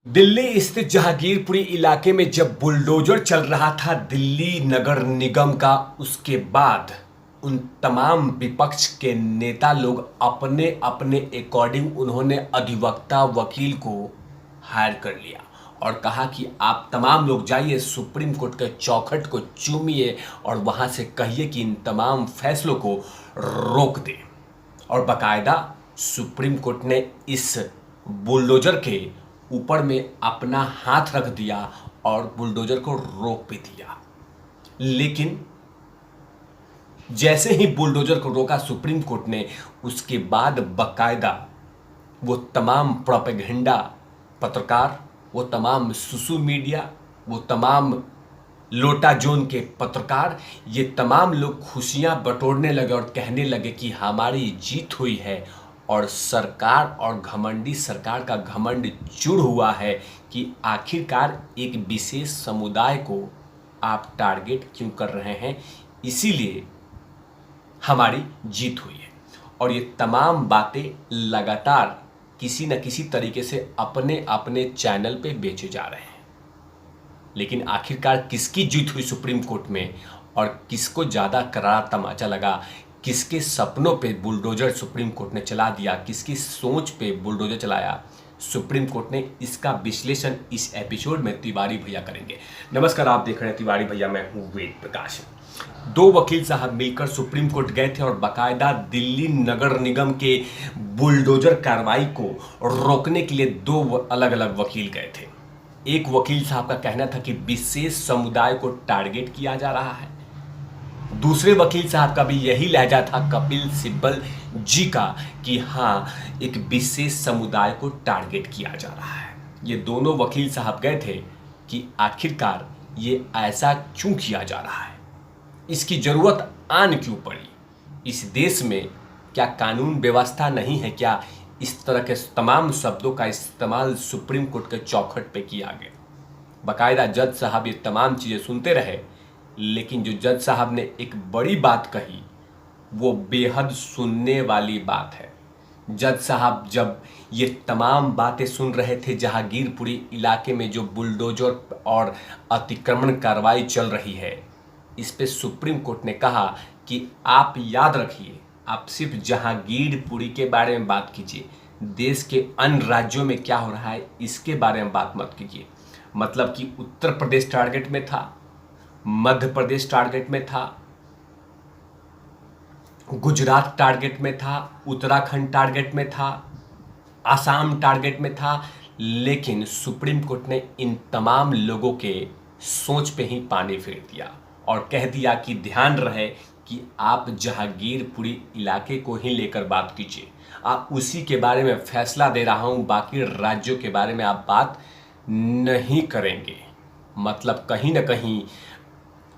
दिल्ली स्थित जहांगीरपुरी इलाके में जब बुलडोजर चल रहा था दिल्ली नगर निगम का, उसके बाद उन तमाम विपक्ष के नेता लोग अपने अपने अकॉर्डिंग उन्होंने अधिवक्ता वकील को हायर कर लिया और कहा कि आप तमाम लोग जाइए सुप्रीम कोर्ट के चौखट को चूमिए और वहां से कहिए कि इन तमाम फैसलों को रोक दे। और बाकायदा सुप्रीम कोर्ट ने इस बुलडोजर के ऊपर में अपना हाथ रख दिया और बुलडोजर को रोक भी दिया। लेकिन जैसे ही बुलडोजर को रोका सुप्रीम कोर्ट ने, उसके बाद बाकायदा वो तमाम प्रोपेगेंडा पत्रकार, वो तमाम सुसु मीडिया, वो तमाम लोटा जोन के पत्रकार, ये तमाम लोग खुशियां बटोरने लगे और कहने लगे कि हमारी जीत हुई है और सरकार और घमंडी सरकार का घमंड चूर हुआ है कि आखिरकार एक विशेष समुदाय को आप टारगेट क्यों कर रहे हैं, इसीलिए हमारी जीत हुई है। और ये तमाम बातें लगातार किसी न किसी तरीके से अपने अपने चैनल पे बेचे जा रहे हैं। लेकिन आखिरकार किसकी जीत हुई सुप्रीम कोर्ट में और किसको ज़्यादा करारा तमाचा लगा, किसके सपनों पे बुलडोजर सुप्रीम कोर्ट ने चला दिया, किसकी सोच पे बुलडोजर चलाया सुप्रीम कोर्ट ने, इसका विश्लेषण इस एपिसोड में तिवारी भैया करेंगे। नमस्कार, आप देख रहे हैं तिवारी भैया, मैं हूँ वेद प्रकाश। दो वकील साहब मिलकर सुप्रीम कोर्ट गए थे और बाकायदा दिल्ली नगर निगम के बुलडोजर कार्रवाई को रोकने के लिए दो अलग अलग वकील गए थे। एक वकील साहब का कहना था कि विशेष समुदाय को टारगेट किया जा रहा है, दूसरे वकील साहब का भी यही लहजा था कपिल सिब्बल जी का कि हाँ, एक विशेष समुदाय को टारगेट किया जा रहा है। ये दोनों वकील साहब गए थे कि आखिरकार ये ऐसा क्यों किया जा रहा है, इसकी जरूरत आन क्यों पड़ी, इस देश में क्या कानून व्यवस्था नहीं है, क्या इस तरह के तमाम शब्दों का इस्तेमाल सुप्रीम कोर्ट के चौखट पे किया गया। बाकायदा जज साहब ये तमाम चीज़ें सुनते रहे, लेकिन जो जज साहब ने एक बड़ी बात कही वो बेहद सुनने वाली बात है। जज साहब जब ये तमाम बातें सुन रहे थे, जहांगीरपुरी इलाके में जो बुलडोजर और अतिक्रमण कार्रवाई चल रही है, इस पे सुप्रीम कोर्ट ने कहा कि आप याद रखिए, आप सिर्फ जहांगीरपुरी के बारे में बात कीजिए, देश के अन्य राज्यों में क्या हो रहा है इसके बारे में बात मत कीजिए। मतलब कि उत्तर प्रदेश टारगेट में था, मध्य प्रदेश टारगेट में था, गुजरात टारगेट में था, उत्तराखंड टारगेट में था, आसाम टारगेट में था, लेकिन सुप्रीम कोर्ट ने इन तमाम लोगों के सोच पे ही पानी फेर दिया और कह दिया कि ध्यान रहे कि आप जहांगीरपुरी इलाके को ही लेकर बात कीजिए, आप उसी के बारे में फैसला दे रहा हूं, बाकी राज्यों के बारे में आप बात नहीं करेंगे। मतलब कहीं ना कहीं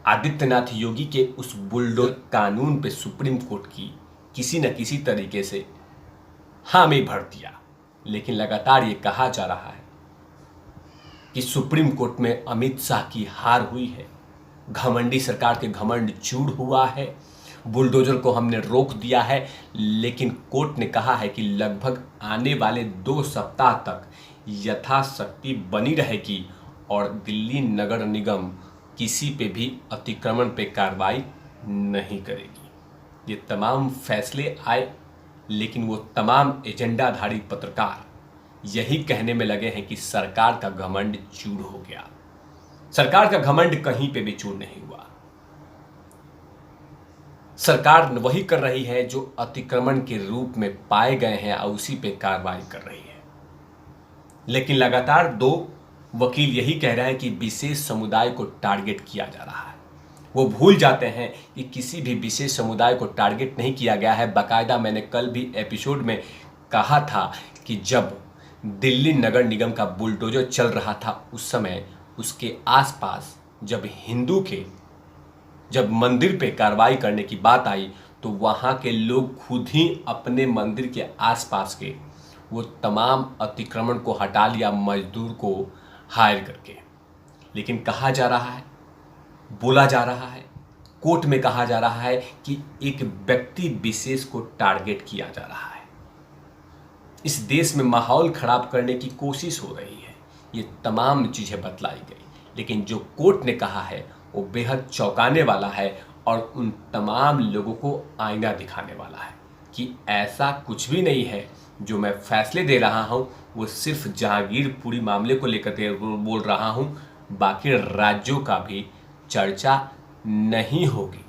आदित्यनाथ योगी के उस बुलडोजर कानून पे सुप्रीम कोर्ट की किसी न किसी तरीके से हामी भर दिया। लेकिन लगातार ये कहा जा रहा है कि सुप्रीम कोर्ट में अमित शाह की हार हुई है, घमंडी सरकार के घमंड चूर हुआ है, बुलडोजर को हमने रोक दिया है। लेकिन कोर्ट ने कहा है कि लगभग आने वाले 2 सप्ताह तक यथाशक्ति बनी रहेगी और दिल्ली नगर निगम किसी पे भी अतिक्रमण पे कार्रवाई नहीं करेगी। ये तमाम फैसले आए, लेकिन वो तमाम एजेंडाधारी पत्रकार यही कहने में लगे हैं कि सरकार का घमंड चूर हो गया। सरकार का घमंड कहीं पे भी चूर नहीं हुआ। सरकार वही कर रही है जो अतिक्रमण के रूप में पाए गए हैं और उसी पे कार्रवाई कर रही है। लेकिन लगातार दो वकील यही कह रहे हैं कि विशेष समुदाय को टारगेट किया जा रहा है। वो भूल जाते हैं कि किसी भी विशेष समुदाय को टारगेट नहीं किया गया है। बाकायदा मैंने कल भी एपिसोड में कहा था कि जब दिल्ली नगर निगम का बुलडोजर चल रहा था, उस समय उसके आसपास जब मंदिर पे कार्रवाई करने की बात आई तो वहाँ के लोग खुद ही अपने मंदिर के आसपास के वो तमाम अतिक्रमण को हटा लिया, मजदूर को हायर करके। लेकिन कहा जा रहा है, बोला जा रहा है, कोर्ट में कहा जा रहा है कि एक व्यक्ति विशेष को टारगेट किया जा रहा है। इस देश में माहौल खराब करने की कोशिश हो रही है। ये तमाम चीज़ें बतलाई गई। लेकिन जो कोर्ट ने कहा है वो बेहद चौंकाने वाला है और उन तमाम लोगों को आईना दिखाने वाला है कि ऐसा कुछ भी नहीं है। जो मैं फैसले दे रहा हूँ वो सिर्फ जहांगीरपुरी मामले को लेकर बोल रहा हूँ, बाकी राज्यों का भी चर्चा नहीं होगी।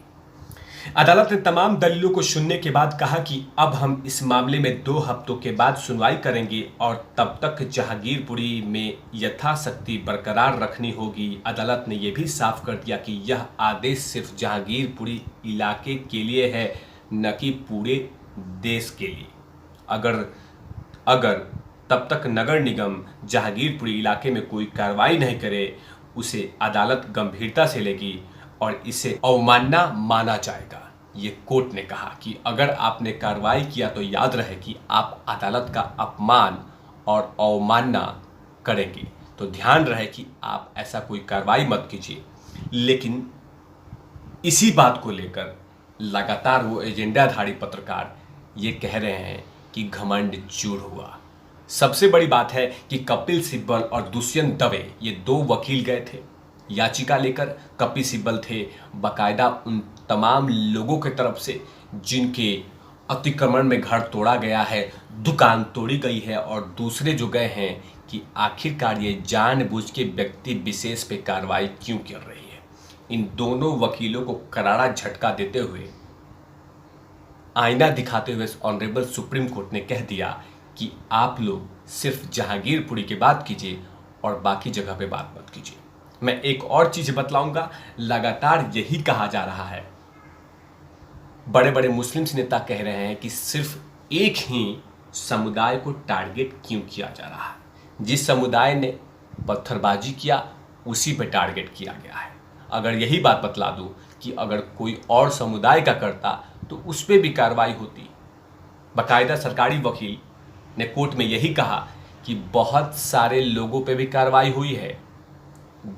अदालत ने तमाम दलीलों को सुनने के बाद कहा कि अब हम इस मामले में 2 हफ्तों के बाद सुनवाई करेंगे और तब तक जहांगीरपुरी में यथाशक्ति बरकरार रखनी होगी। अदालत ने यह भी साफ कर दिया कि यह आदेश सिर्फ जहांगीरपुरी इलाके के लिए है, न कि पूरे देश के लिए। अगर तब तक नगर निगम जहांगीरपुरी इलाके में कोई कार्रवाई नहीं करे, उसे अदालत गंभीरता से लेगी और इसे अवमानना माना जाएगा। ये कोर्ट ने कहा कि अगर आपने कार्रवाई किया तो याद रहे कि आप अदालत का अपमान और अवमानना करेंगे, तो ध्यान रहे कि आप ऐसा कोई कार्रवाई मत कीजिए। लेकिन इसी बात को लेकर लगातार वो एजेंडाधारी पत्रकार ये कह रहे हैं कि घमंड चूर हुआ। सबसे बड़ी बात है कि कपिल सिब्बल और दुष्यंत दवे ये 2 वकील गए थे याचिका लेकर। कपिल सिब्बल थे बाकायदा उन तमाम लोगों के तरफ से जिनके अतिक्रमण में घर तोड़ा गया है, दुकान तोड़ी गई है, और दूसरे जो गए हैं कि आखिरकार ये जानबूझ के व्यक्ति विशेष पे कार्रवाई क्यों कर रही है। इन दोनों वकीलों को करारा झटका देते हुए, आईना दिखाते हुए ऑनरेबल सुप्रीम कोर्ट ने कह दिया कि आप लोग सिर्फ जहांगीरपुरी की बात कीजिए और बाकी जगह पे बात मत कीजिए। मैं एक और चीज बतलाऊंगा, लगातार यही कहा जा रहा है, बड़े बड़े मुस्लिम नेता कह रहे हैं कि सिर्फ एक ही समुदाय को टारगेट क्यों किया जा रहा है। जिस समुदाय ने पत्थरबाजी किया उसी पे टारगेट किया गया है। अगर यही बात बतला दूं कि अगर कोई और समुदाय का करता तो उस पर भी कार्रवाई होती। बाकायदा सरकारी वकील ने कोर्ट में यही कहा कि बहुत सारे लोगों पे भी कार्रवाई हुई है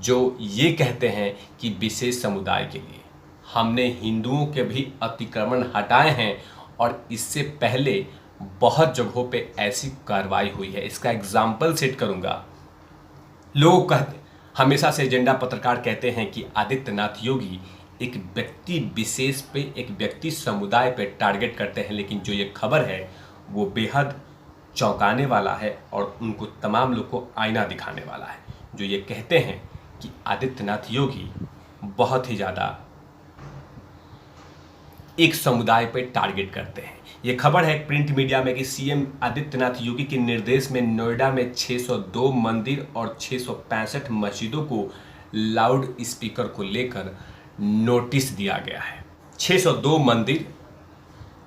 जो ये कहते हैं कि विशेष समुदाय के लिए। हमने हिंदुओं के भी अतिक्रमण हटाए हैं और इससे पहले बहुत जगहों पे ऐसी कार्रवाई हुई है। इसका एग्जाम्पल सेट करूंगा। लोग कहते हमेशा से एजेंडा पत्रकार कहते हैं कि आदित्यनाथ योगी एक व्यक्ति विशेष पे, एक व्यक्ति समुदाय पे टारगेट करते हैं, लेकिन जो ये खबर है वो बेहद चौंकाने वाला है और उनको तमाम लोग को आईना दिखाने वाला है। जो ये कहते हैं कि आदित्यनाथ योगी बहुत ही ज़्यादा एक समुदाय पे टारगेट करते हैं। ये खबर है प्रिंट मीडिया में कि सीएम आदित्यनाथ योगी के निर्देश में नोएडा में 602 मंदिर और 665 मस्जिदों को लाउड स्पीकर को लेकर नोटिस दिया गया है। 602 मंदिर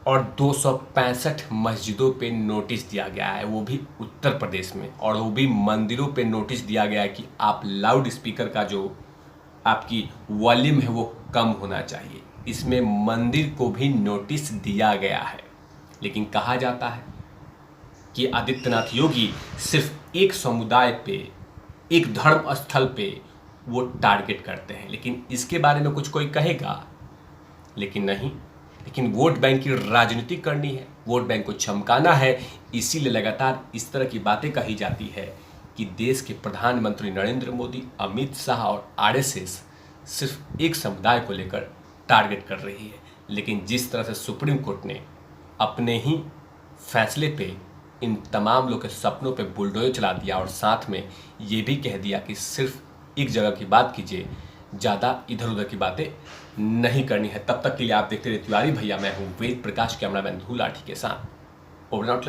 और 265 मस्जिदों पे नोटिस दिया गया है, वो भी उत्तर प्रदेश में, और वो भी मंदिरों पे नोटिस दिया गया है कि आप लाउड स्पीकर का जो आपकी वॉल्यूम है वो कम होना चाहिए। इसमें मंदिर को भी नोटिस दिया गया है। लेकिन कहा जाता है कि आदित्यनाथ योगी सिर्फ एक समुदाय पे, एक धर्म स्थल पे वो टारगेट करते हैं। लेकिन इसके बारे में कुछ कोई कहेगा, लेकिन नहीं। लेकिन वोट बैंक की राजनीति करनी है, वोट बैंक को चमकाना है, इसीलिए लगातार इस तरह की बातें कही जाती है कि देश के प्रधानमंत्री नरेंद्र मोदी, अमित शाह और आरएसएस सिर्फ एक समुदाय को लेकर टारगेट कर रही है। लेकिन जिस तरह से सुप्रीम कोर्ट ने अपने ही फैसले पे इन तमाम लोग के सपनों पे बुलडोजर चला दिया और साथ में ये भी कह दिया कि सिर्फ एक जगह की बात कीजिए, ज़्यादा इधर उधर की बातें नहीं करनी है। तब तक के लिए आप देखते रहिए तिवारी भैया। मैं हूँ वेद प्रकाश, कैमरामैन धूल लाठी के साथ। Over out.